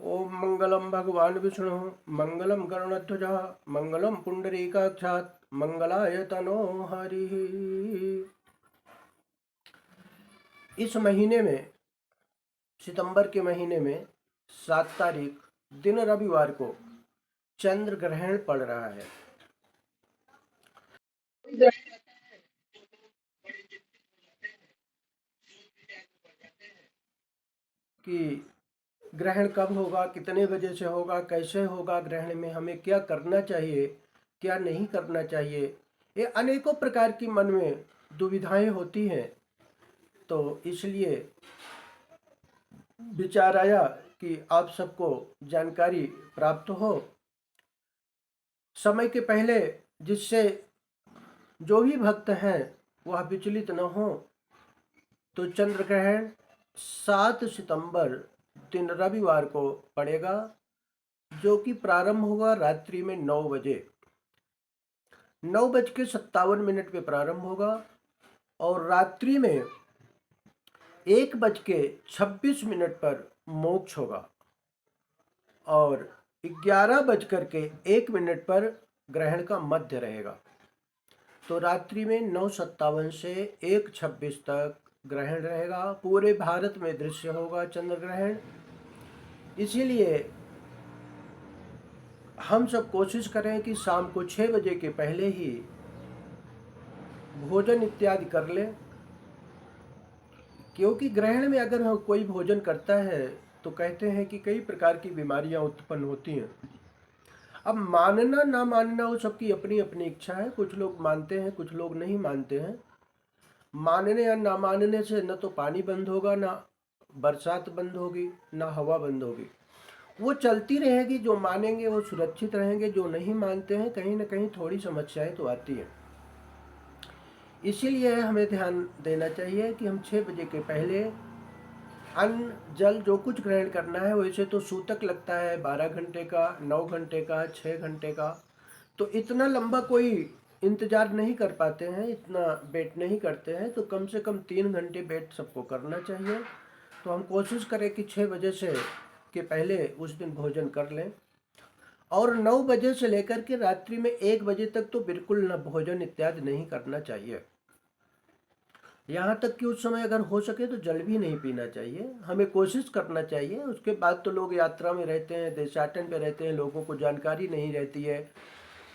ओम मंगलम भगवान विष्णु मंगलम गरुणध्वज मंगलम पुंडरीकाक्षात् मंगलाय तनो हरि। इस महीने में, सितंबर के महीने में 7 तारीख दिन रविवार को चंद्र ग्रहण पड़ रहा है। कि ग्रहण कब होगा, कितने बजे से होगा, कैसे होगा, ग्रहण में हमें क्या करना चाहिए, क्या नहीं करना चाहिए, ये अनेकों प्रकार की मन में दुविधाएं होती हैं। तो इसलिए विचार आया कि आप सबको जानकारी प्राप्त हो समय के पहले, जिससे जो भी भक्त हैं वह विचलित न हो। तो चंद्र ग्रहण 7 सितंबर दिन रविवार को पड़ेगा, जो कि प्रारंभ होगा रात्रि में 9 बजे, 9:57 पे प्रारंभ होगा और रात्रि में 1:26 पर मोक्ष होगा और 11:01 पर ग्रहण का मध्य रहेगा। तो रात्रि में 9:57 से 1:26 तक ग्रहण रहेगा। पूरे भारत में दृश्य होगा चंद्र ग्रहण। इसीलिए हम सब कोशिश करें कि शाम को 6 बजे के पहले ही भोजन इत्यादि कर लें, क्योंकि ग्रहण में अगर हम कोई भोजन करता है तो कहते हैं कि कई प्रकार की बीमारियां उत्पन्न होती हैं। अब मानना ना मानना वो सबकी अपनी अपनी इच्छा है, कुछ लोग मानते हैं, कुछ लोग नहीं मानते हैं। मानने या ना मानने से न तो पानी बंद होगा, ना बरसात बंद होगी, ना हवा बंद होगी, वो चलती रहेगी। जो मानेंगे वो सुरक्षित रहेंगे, जो नहीं मानते हैं कहीं ना कहीं थोड़ी समस्याएं तो आती हैं। इसीलिए हमें ध्यान देना चाहिए कि हम 6 बजे के पहले अन्न जल जो कुछ ग्रहण करना है, वैसे तो सूतक लगता है 12 घंटे का, 9 घंटे का, 6 घंटे का, तो इतना लंबा कोई इंतजार नहीं कर पाते हैं, इतना वेट नहीं करते हैं, तो कम से कम 3 घंटे वेट सबको करना चाहिए। तो हम कोशिश करें कि 6 बजे से के पहले उस दिन भोजन कर लें और 9 बजे से लेकर के रात्रि में 1 बजे तक तो बिल्कुल न भोजन इत्यादि नहीं करना चाहिए। यहाँ तक कि उस समय अगर हो सके तो जल भी नहीं पीना चाहिए, हमें कोशिश करना चाहिए। उसके बाद तो लोग यात्रा में रहते हैं, देशाटन पे रहते हैं, लोगों को जानकारी नहीं रहती है,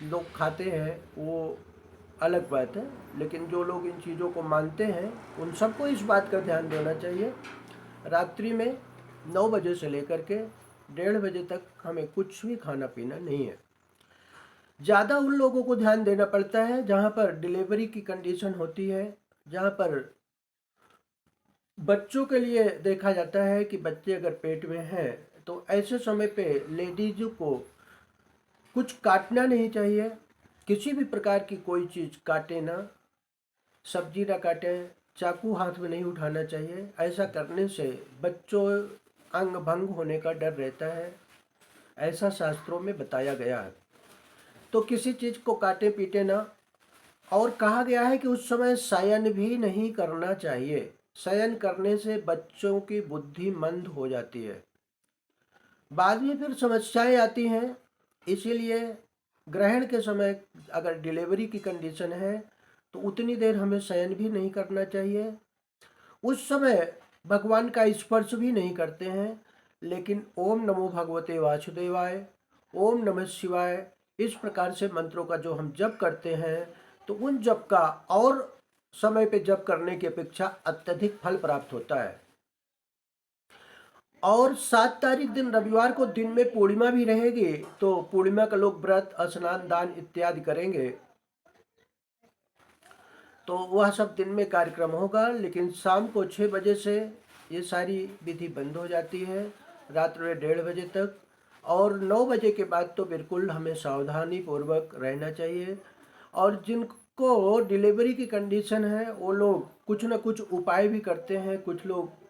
लोग खाते हैं, वो अलग बात है। लेकिन जो लोग इन चीज़ों को मानते हैं उन सबको इस बात का ध्यान देना चाहिए, रात्रि में 9 बजे से लेकर के 1:30 बजे तक हमें कुछ भी खाना पीना नहीं है। ज़्यादा उन लोगों को ध्यान देना पड़ता है जहाँ पर डिलीवरी की कंडीशन होती है, जहाँ पर बच्चों के लिए देखा जाता है कि बच्चे अगर पेट में हैं तो ऐसे समय पे लेडीज को कुछ काटना नहीं चाहिए, किसी भी प्रकार की कोई चीज़ काटे ना, सब्जी ना काटे, चाकू हाथ में नहीं उठाना चाहिए। ऐसा करने से बच्चों अंग भंग होने का डर रहता है, ऐसा शास्त्रों में बताया गया है। तो किसी चीज़ को काटे पीटे ना। और कहा गया है कि उस समय शयन भी नहीं करना चाहिए, शयन करने से बच्चों की बुद्धि मंद हो जाती है, बाद में फिर समस्याएं आती हैं। इसीलिए ग्रहण के समय अगर डिलीवरी की कंडीशन है तो उतनी देर हमें शयन भी नहीं करना चाहिए। उस समय भगवान का स्पर्श भी नहीं करते हैं, लेकिन ओम नमो भगवते वासुदेवाय, ओम नमः शिवाय, इस प्रकार से मंत्रों का जो हम जप करते हैं, तो उन जप का और समय पे जप करने की अपेक्षा अत्यधिक फल प्राप्त होता है। और 7 तारीख दिन रविवार को दिन में पूर्णिमा भी रहेगी, तो पूर्णिमा का लोग व्रत, स्नान, दान इत्यादि करेंगे, तो वह सब दिन में कार्यक्रम होगा। लेकिन शाम को 6 बजे से ये सारी विधि बंद हो जाती है, रात में 1:30 बजे तक। और 9 बजे के बाद तो बिल्कुल हमें सावधानी पूर्वक रहना चाहिए। और जिनको डिलीवरी की कंडीशन है वो लोग कुछ ना कुछ उपाय भी करते हैं, कुछ लोग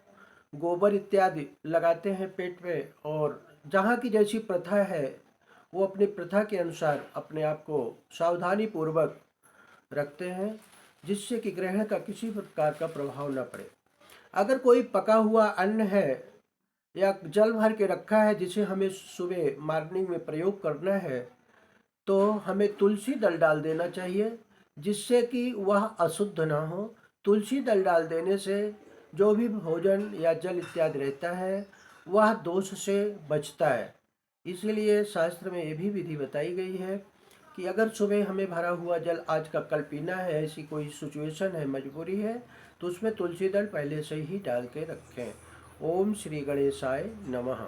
गोबर इत्यादि लगाते हैं पेट में, और जहाँ की जैसी प्रथा है वो अपनी प्रथा के अनुसार अपने आप को सावधानी पूर्वक रखते हैं, जिससे कि ग्रहण का किसी प्रकार का प्रभाव न पड़े। अगर कोई पका हुआ अन्न है या जल भर के रखा है जिसे हमें सुबह मॉर्निंग में प्रयोग करना है, तो हमें तुलसी दल डाल देना चाहिए, जिससे कि वह अशुद्ध ना हो। तुलसी दल डाल देने से जो भी भोजन या जल इत्यादि रहता है वह दोष से बचता है। इसलिए शास्त्र में ये भी विधि बताई गई है कि अगर सुबह हमें भरा हुआ जल आज का कल पीना है, ऐसी कोई सिचुएशन है, मजबूरी है, तो उसमें तुलसी दल पहले से ही डाल के रखें। ओम श्री गणेशाय नमः।